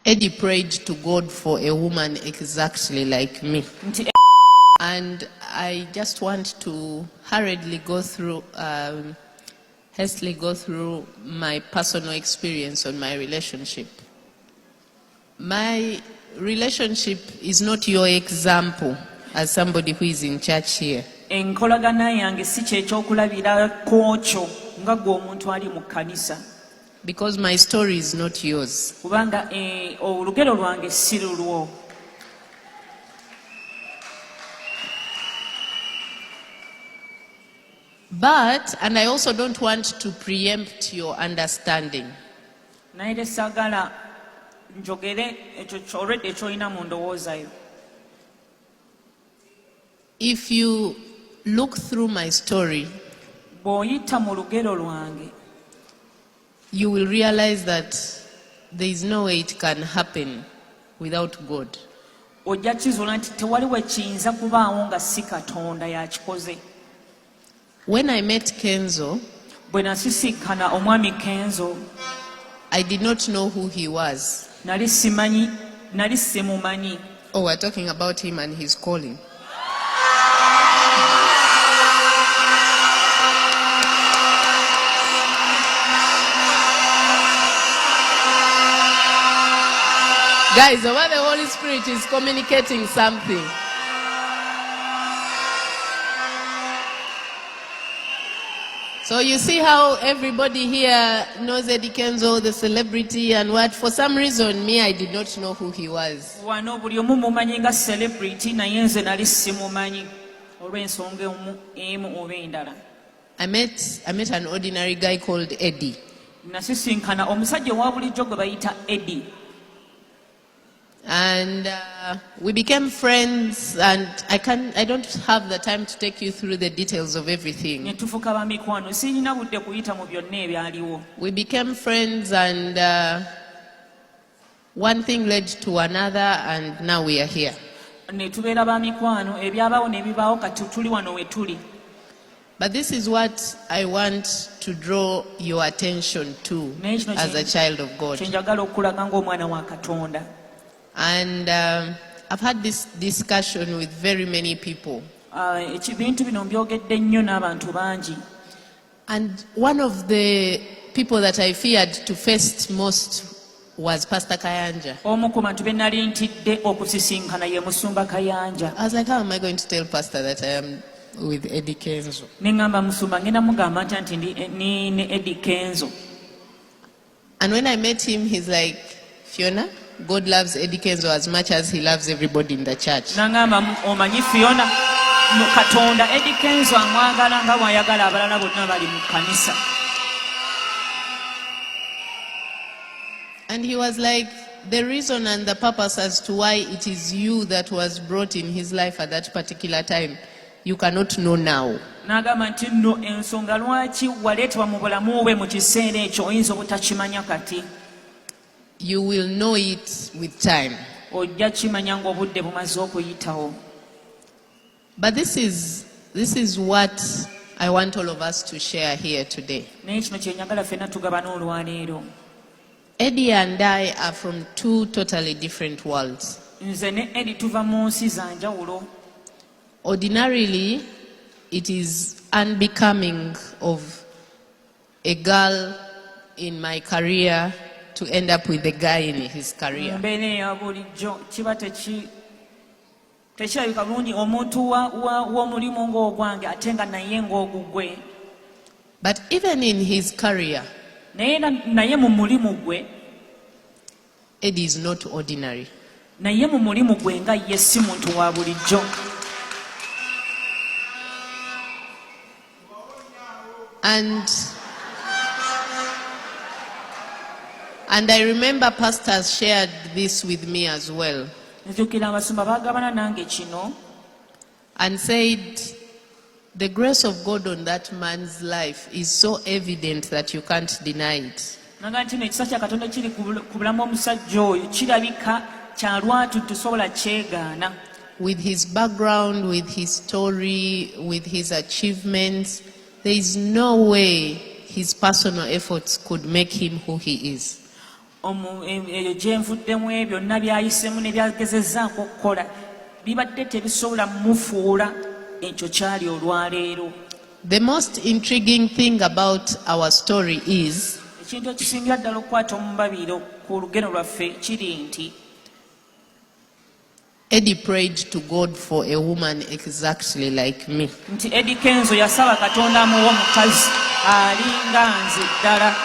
Eddie prayed to God for a woman exactly like me. And I just want to hastily go through my personal experience on my relationship. My relationship is not your example as somebody who is in church here. Because my story is not yours. But, and I also don't want to preempt your understanding. If you look through my story, you will realize that there is no way it can happen without God. When I met Kenzo, I did not know who he was. Oh, we're talking about him and his calling. Guys, the way the Holy Spirit is communicating something. So you see how everybody here knows Eddie Kenzo, the celebrity, and what? For some reason, me, I did not know who he was. I met an ordinary guy called Eddie. And we became friends, and I don't have the time to take you through the details of everything. We became friends, and one thing led to another, and now we are here. But this is what I want to draw your attention to as a child of God. And I've had this discussion with very many people. And one of the people that I feared to face most was Pastor Kayanja. I was like, how am I going to tell Pastor that I am with Eddie Kenzo? And when I met him, he's like, Fiona, God loves Eddie Kenzo as much as he loves everybody in the church. And he was like, the reason and the purpose as to why it is you that was brought in his life at that particular time, you cannot know now. You will know it with time. But this is what I want all of us to share here today. Eddie and I are from two totally different worlds. Ordinarily, it is unbecoming of a girl in my career to end up with a guy in his career. But even in his career, Eddie is not ordinary. And I remember pastors shared this with me as well. And said, the grace of God on that man's life is so evident that you can't deny it. With his background, with his story, with his achievements, there is no way his personal efforts could make him who he is. eyo gyenvuddemu ebyo byonna byayisemu ne byagezezzaako okukola bibadde tebisobola mufuula ekyo kyali olwaleero. The most intriguing thing about our story is ekintu ekisingira ddala okukwata omubabiro ku lugero lwaffe kiri nti Eddie prayed to God for a woman exactly like me. nti Eddie Kenzo yasaba Katonda amuwa omukazi alinga nze ddala.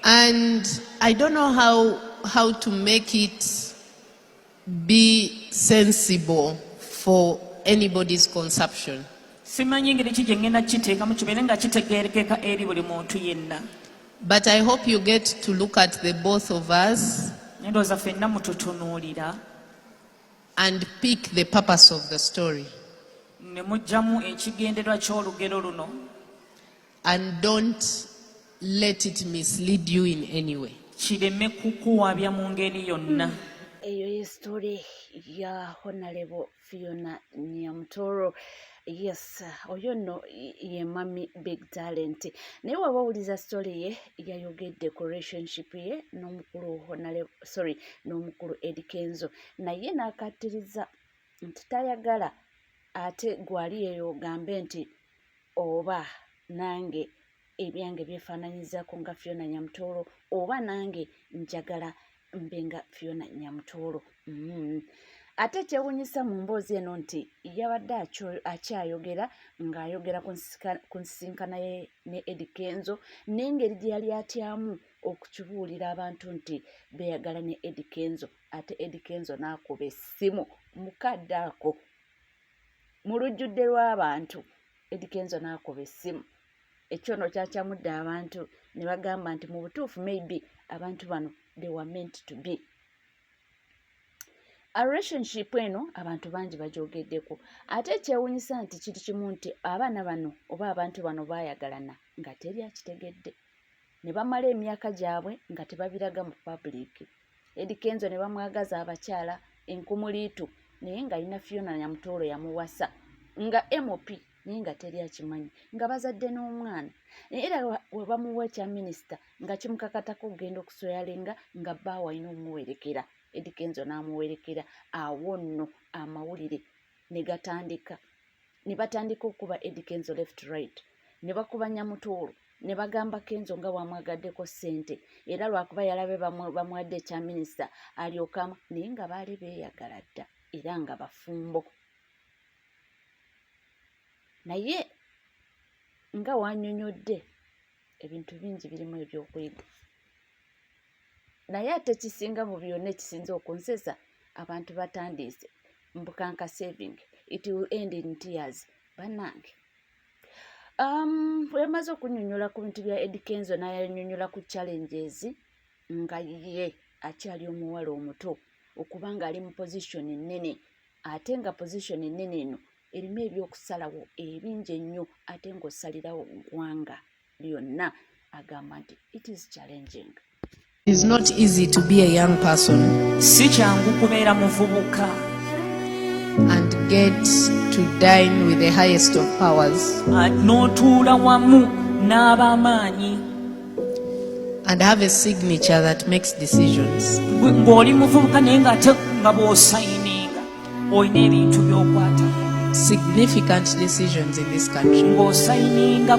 And I don't know how to make it be sensible for anybody's consumption. Simanyi ngeri ki gye ngenda kiteekamu kibeere nga kitegeerekeka eri buli muntu yenna. But I hope you get to look at the both of us Ndowooza ffenna mututunuulira and pick the purpose of the story. ne muggyamu ekigendererwa ky'olugero luno. And don't let it mislead you in any way. Kireme kukuwabya mu ngeri yonna. Eyo ye story ya Honorable Fiona Nyamutoro. Yes, oyo no ye mami big talent. Naye wabawuliza story ye yayogedde ku relationship ye n'omukulu Eddie Kenzo. Naye n'akattiriza nti tayagala ate gwali yeyo ogambe nti oba nange ebyange byefaananyizaako nga Fiona Nyamutoro oba nange njagala mbe nga Fiona Nyamutoro. Ate kyewuunyisa mu mboozi eno nti yabadde akyayogera ng'ayogera ku nsisinkana ye ne Eddie Kenzo n'engeri gye yali atyamu okukibuulira abantu nti beeyagala ne Eddie Kenzo. Ate Eddie Kenzo n'akuba essimu mukadde ako mu lujjudde lw'abantu. Eddie Kenzo n'akuba essimu. Ekyono kyakyamudde abantu ne bagamba nti mu butuufu maybe abantu bano they were meant to be. A relationship eno abantu bangi bagyogeddeko. Ate kyewuunyisa nti kiri kimu nti abaana bano oba abantu bano baayagalana nga teri akitegedde. Ne bamala emyaka gyabwe nga tebabiraga mu public. Eddie Kenzo ne bamwagaza abakyala enkumuliitu naye nga alina Fiona Nyamutoro yamuwasa nga MOP naye nga teri akimanyi nga bazadde n'omwana. Era we bamuwa ekya minisita nga kimukakatako okugenda okusoyalenga nga bbaawe alina omuwerekera. Eddie Kenzo n'amuwerekera. Awo nno amawulire ne gatandika. Ne batandika okuba Eddie Kenzo left right. Ne bakuba Nyamutoro ne bagamba Kenzo nga bwamwagaddeko ssente era lwakuba yalabe bamuwadde ekya minisita alyokamu naye nga baali beeyagala dda era nga bafumbo. Naye nga wannyonnyodde ebintu bingi birimu ebyokuyiga. Naye ate kisinga mu byonna ekisinza okunsesa abantu batandiise mbukanka saving it will end in tears. Bannange yamaze okunnyonnyola ku bintu bya Eddie Kenzo n'ayanyonnyola ku challenges nga ye akyali omuwala omuto okuba nga ali mu position ennene ate nga position ennene eno erimu ebyokusalawo ebingi ennyo ate ng'osalirawo ggwanga lyonna. Agamba nti it is challenging. It's not easy to be a young person Si kyangu kubeera muvubuka and get to dine with the highest of powers n'otuula wamu n'ab'amaanyi and have a signature that makes decisions. ng'oli muvubuka naye ng'ate nga bw'osayininga olina ebintu by'okwata Significant decisions in this country. ng'osayininga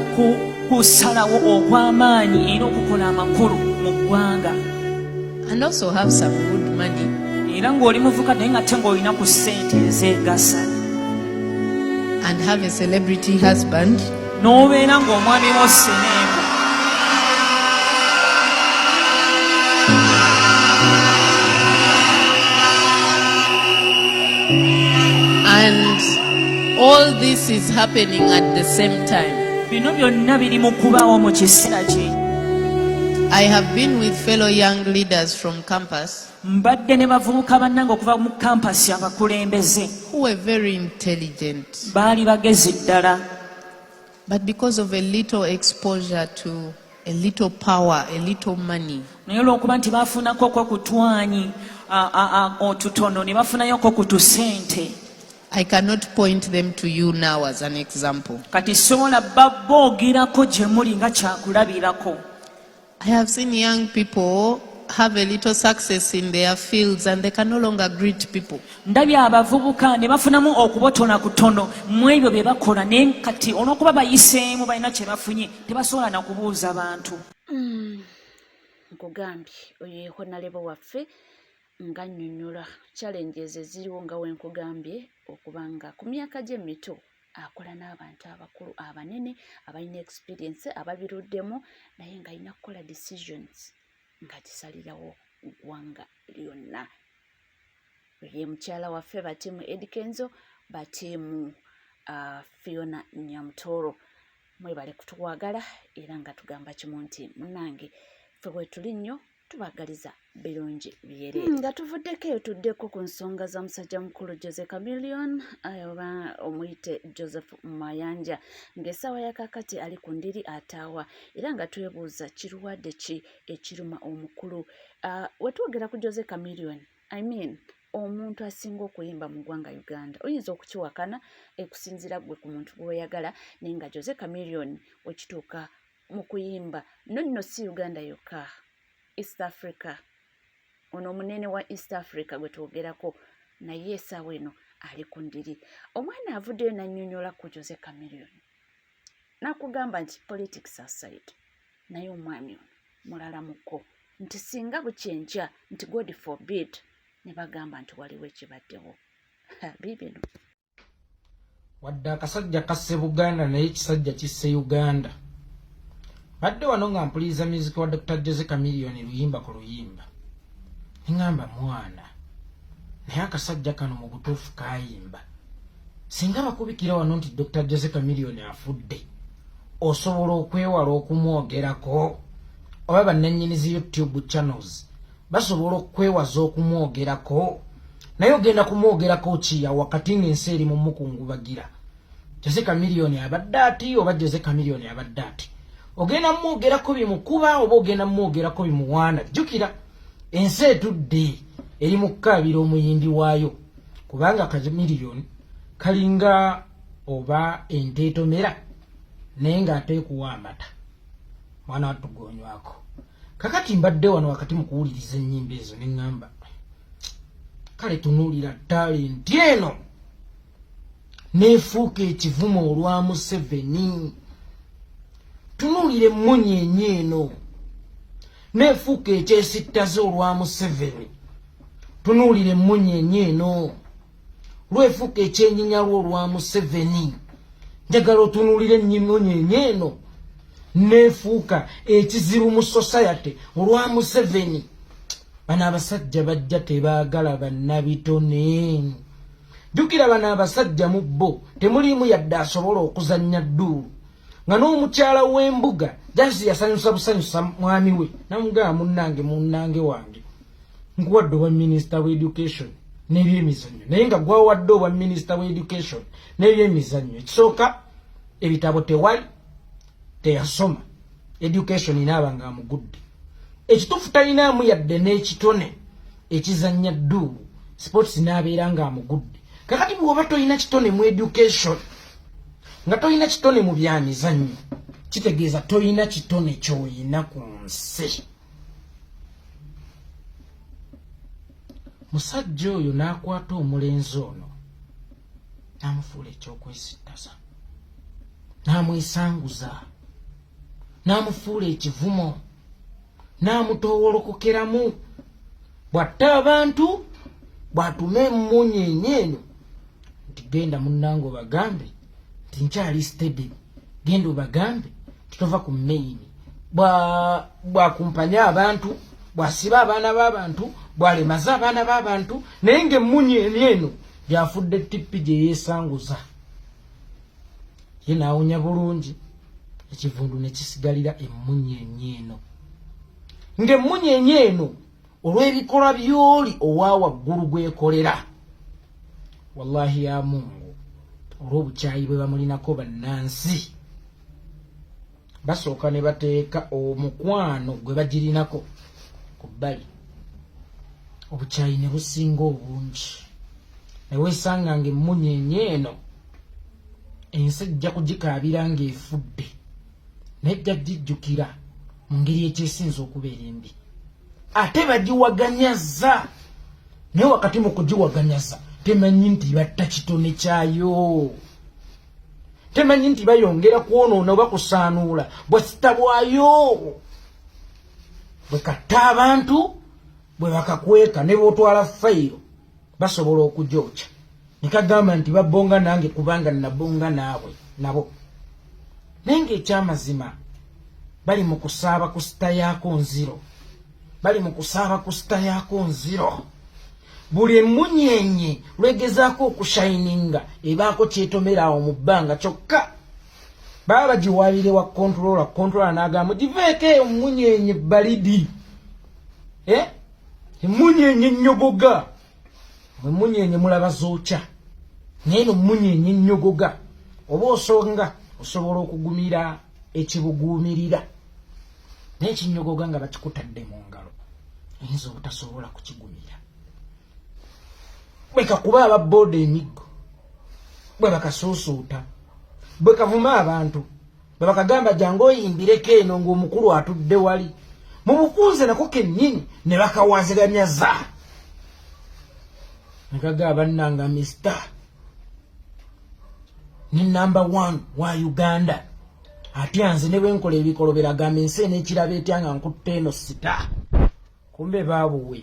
kusalawo okw'amaanyi era okukola amakulu mu ggwanga. And also have some good money. Era ng'oli muvubuka naye ng'ate ng'olina ku ssente ezeegasa. And have a celebrity husband. N'obeera ng'omwami wo sseneemu. And all this is happening at the same time. Bino byonna biri mu kubaawo mu kiseera kye. I have been with fellow young leaders from campus Mbadde ne bavubuka bannange okuva mu kampasi abakulembeze. who were very intelligent. Baali bagezi ddala. But because of a little exposure to a little power, a little money, Naye olw'okuba nti baafunako okwekutwanyi otutono ne bafunayoko ku tusente. I cannot point them to you now as an example. Kati sobola baboogerako gye muli nga kyakulabirako. I have seen young people have a little success in their fields and they can no longer greet people. Ndabye abavubuka ne bafunamu okubotona kutono mu ebyo bye bakola naye kati olw'okuba bayiseemu balina kye bafunye tebasobola na kubuuza bantu. Nkugambye oyo ehonalebo waffe nga nnyonnyola challenges eziriwo nga wenkugambye okubanga ku myaka gye mito akola n'abantu abakulu abanene abalina experience ababiruddemu naye nga alina kukola decisions nga kisalirawo ggwanga lyonna. Ye mukyala waffe batiimu Edkenzo batiimu Fiona Nyamutoro mwebale kutuwagala era nga tugamba kimu nti munnange ffe bwe tuli nnyo tubagaliza birungi byere nga tuvuddeko eyo tuddeko ku nsonga za musajja mukulu Jose Chameleone oba omuyite Joseph Mayanja ng'essaawa yakakati ali ku ndiri ataawa era nga twebuuza kirwadde ki ekiruma omukulu. Wetwogera ku Jose Chameleone omuntu asinga okuyimba mu ggwanga Uganda oyinza okukiwakana ekusinzira gwe ku muntu gw'oyagala naye nga Jose Chameleone wekituuka mu kuyimba nonno si Uganda yokka, East Africa ono omunene wa East Africa gwe twogerako naye essaawa eno ali ku ndiri. Omwana avuddeyo nannyonnyola ku Jose Chameleone nakugamba nti politics aside naye omwami ono mulala muko nti singa bukyenkya nti God forbid ne bagamba nti waliwo ekibaddewo biibino wadde akasajja kasse Buganda naye ekisajja kisse Uganda. Badde wano nga mpuliriza music wa Dr. Jose Chameleone luyimba ku luyimba ngamba mwana naye akasajja kano mu butuufu kayimba singa bakubikira wano nti Dr. Jose Chameleone afudde osobola okwewala okumwogerako oba bannannyinizi YouTube channels basobola okwewaza okumwogerako naye ogenda kumwogerako kiya wakati ng'ensi eri mu mukungubagira. Jose Chameleone abadde ati oba Jose Chameleone abadde ati ogenda mwogerako bimukuba oba ogenda mwogerako bimuwaana. Jjukira ensi etudde eri mu kkaabira omuyimbi waayo kubanga Chameleone kalinga oba enteetomera naye ng'ateekuwa amata mwana watugonywako. Kakati mbadde wano wakati mu kuwuliriza ennyimba ezo ne ŋŋamba kale tunuulira talenti eno neefuuka ekivumo olwa Museveni. Tunuulire emmunyeenye eno neefuuka ekyesittaze olwa Museveni. Tunuulire emmunyeenye eno lwefuuka ekyenyinyalwa olwa Museveni. Njagala otunuulire emmunyeenye eno neefuuka ekizibu mu society olwa Museveni. Bano abasajja bajja tebaagala bannabitone. Jjukira bano abasajja mu bo temuliimu yadde asobola okuzannya dduulu nga n'omukyala w'embuga jasi yasanyusa busanyusa mwami we namugamba munnange wange nkuwadde obwa minisita wa education n'ebyemizannyo naye nga gwawadde obwa minisita wa education n'ebyemizannyo ekisooka ebitabo tewali teyasoma education inaaba nga amugudde ekituufu talinaamu yadde n'ekitone ekizannya dduulu sports n'abeera nga amugudde. Kakati bw'oba tolina kitone mu education nga tolina kitone mu byamizannyo kitegeeza tolina kitone ky'olina ku nsi. Musajja oyo n'akwata omulenzi ono n'amufuula ekyokwesittaza n'amwesanguza n'amufuula ekivumo n'amutoowolokokeramu bw'atta abantu bw'atuma emmunyeenye eno nti genda munnange obagambe nti nkyali steady genda obagambe tutova ku maini bwakumpanya abantu bw'asiba abaana b'abantu bw'alemaza abaana b'abantu naye ng'emmunyeenye eno gy'afudde tippi gye yeesanguza ye n'awonya bulungi ekivundu ne kisigalira emmunyeenye eno ng'emmunyeenye eno olw'ebikolwa by'oli owa waggulu gwekolera wallahi ya Mungu olw'obukyayi bwe bamulinako bannansi basooka ne bateeka omukwano gwe bagirinako ku bbali obukyayi ne businga obungi ne weesanga ng'emmunyenye eno ensi ejja kugikaabira ng'efudde nejja gijjukira mu ngeri ekyesinza okubeera embi ate bagiwaganyaza naye wakati mu kugiwaganyaza temanyi nti batta kitone kyayo temanyi nti bayongera kwonoona oba kusaanuula bwasita bwayo bwe katta abantu bwe bakakweka ne bootwala fayiro basobola okugyokya ne kagamba nti babonga nange kubanga nabonga naabwe nabo naye ng'ekyamazima bali mu kusaaba ku sita yaako nziro bali mu kusaaba ku sita yaako nziro buli emmunyenye lwegezaako okushayininga ebaako kyetomera awo mu bbanga kyokka baba bagiwaabire wa kontrola n'agamba giveeko eyo mmunyenye balidi emmunyenye nnyogoga mwe mmunyenye mulaba zookya naye no mmunyenye nnyogoga oba osonga osobola okugumira ekibuguumirira naye kinyogoga nga bakikutadde mu ngalo oyinza obutasobola kukigumira bwe kakuba ababooda emiggo bwe bakasuusuuta bwe kavuma abantu bwe bakagamba jangu oyimbireko eno ng'omukulu atudde wali mu bukunze nako kennyini ne bakawaziganyaza ne kagamba nnanga Mr. ne number 1 wa Uganda atya nze ne bwenkola ebikolobera agamba ensi eno ekiraba etya nga nkutte eno sita kumbe baabuwe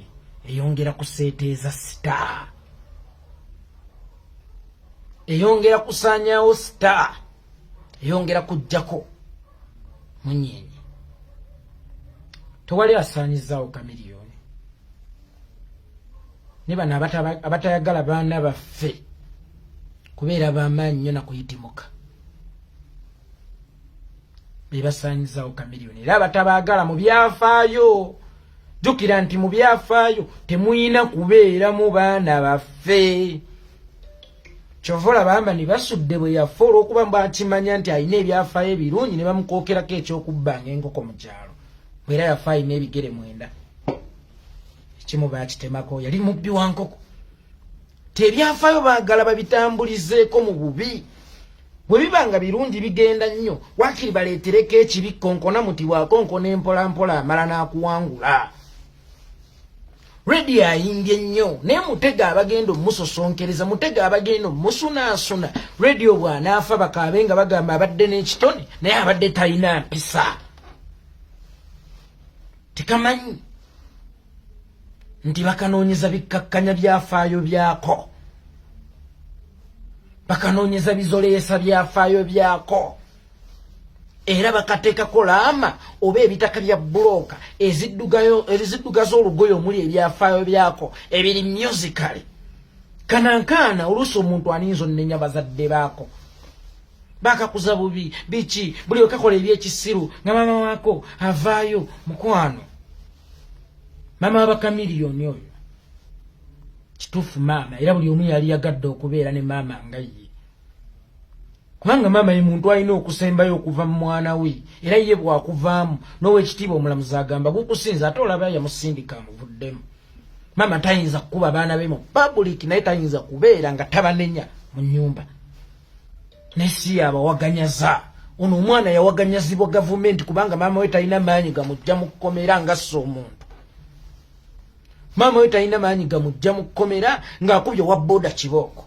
eyongera kuseeteeza sita eyongera kusaanyaawo sita eyongera kujjako munyenye tewali asaanyizaawo kamiliyoni ne bano abatayagala baana baffe kubeera b'amaanyi nnyo nakuyitimuka be basaanyizaawo kamiliyoni era abatabaagala mu byafaayo jjukira nti mu byafaayo temuyina kubeeramu baana baffe kyova olaba ni basudde bwe yafa olw'okuba mbakimanya nti alina ebyafaayo ebirungi ne bamukookerako ekyokubbanga enkoko mu kyalo era yafa alina ebigere 9 ekimu baakitemako yali mubbi wa nkoko tebyafaayo baagala babitambulizeeko mu bubi bwe biba nga birungi bigenda nnyo waakiri baleetereko ekibi konkona muti bwakonkona empolampola amala n'akuwangula radio ayimbye nnyo naye mutega abagenda omusosonkereza mutega abagenda omusunaasuna radio bw'anaafa bakaabe nga bagamba abadde n'ekitone naye abadde talina mpisa tekamanyi nti bakanoonyeza bikkakkanya byafaayo byako bakanoonyeza bizoleesa byafaayo byako era bakateekako laama oba ebitaka bya bulooka eziddugaza olugoye omuli ebyafaayo byako ebiri musicale kanankaana oluusi omuntu aninza onnenya bazadde baako bakakuza bubi biki buli wekakola ebyekisiru nga maama waako avaayo mukwano maama wabakamiliyoni oyo kituufu maama era buli omu yali yagadde okubeera ne maama nga ye kubanga maama ye muntu alina okusembayo okuva mu mwana we era ye bwakuvaamu n'owekitiibwa omulamuzi agamba gukusinza ate olaba yamusindika amuvuddemu maama tayinza kukuba baana be mu public naye tayinza kubeera nga tabanenya mu nnyumba nesi abawaganyaza ono omwana yawaganyazibwa gavumenti kubanga maama we talina maanyi gamujja mu kkomera nga ssa omuntu maama we talina maanyi gamujja mu kkomera ng'akubye wa booda kibooko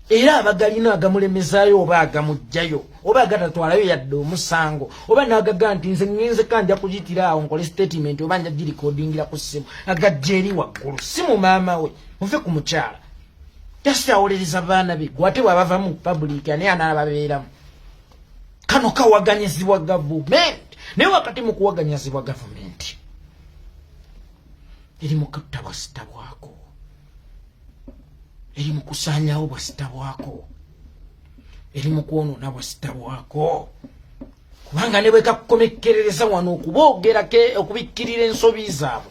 era abagalina agamulemezaayo oba agamugjayo oba agatatwalayo yadde omusango oba n'agaga nti nze ngenze kanja kugitira awo nkole statement oba nja girikodingira ku ssimu agajja eri waggulu si mu maama we muve ku mukyala tasitawoleriza baana be gwate bwabava mu public naye anaababeeramu kano kawaganyizibwa gavumenti naye wakati mu kuwaganyizibwa gavumenti eri mu kutta bwasita bwako eri mu kusaanyawo bwasita bwako eri mu kwonoona bwasita bwako kubanga ne bwekakukomekkerereza wano okuboogerako okubikkirira ensobi zaabwe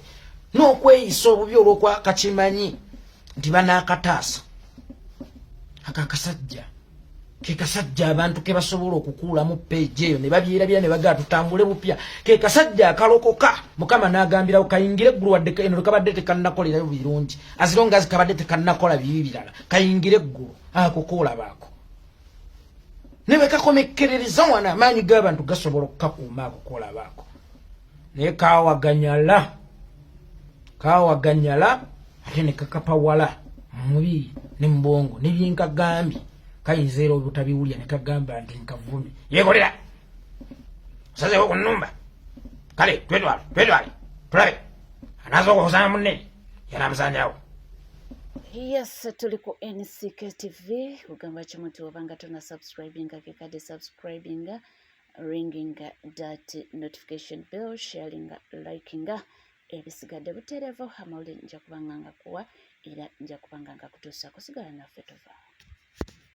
n'okweyisa obubi olw'okwakakimanyi nti banaakataasa akakasajja ke kasajja abantu ke basobola okukuulamu page eyo ne babyerabira ne bagaa tutambule bupya ke kasajja akalokoka mukama n'agambirawo kayingire eggulu wadde eno kabadde tekannakolerayo birungi azironga zikabadde tekannakola bibi birala kayingire eggulu ako koolabaako ne bekakomekkerereza wana amaanyi g'abantu gasobola okukakuuma ako koolabaako naye kawaganyala ate ne kakapawala mubiri ne mbongo ne byenkagambye kayinza era obutabiwulya ne kagamba nti nkavumi yeekolera osazeewo ku nnumba kale twetwale tulabe anaaza okukusanya munne yanamusanyawo. Yes, tuli ku NCK TV kugamba kimu nti obanga tona subscribinga kekade subscribinga ringing that notification bell sharinga likinga ebisigadde butereevu amawulire nja kubanga nga kuwa era nja kubanga nga kutuusa kusigala naffe tova.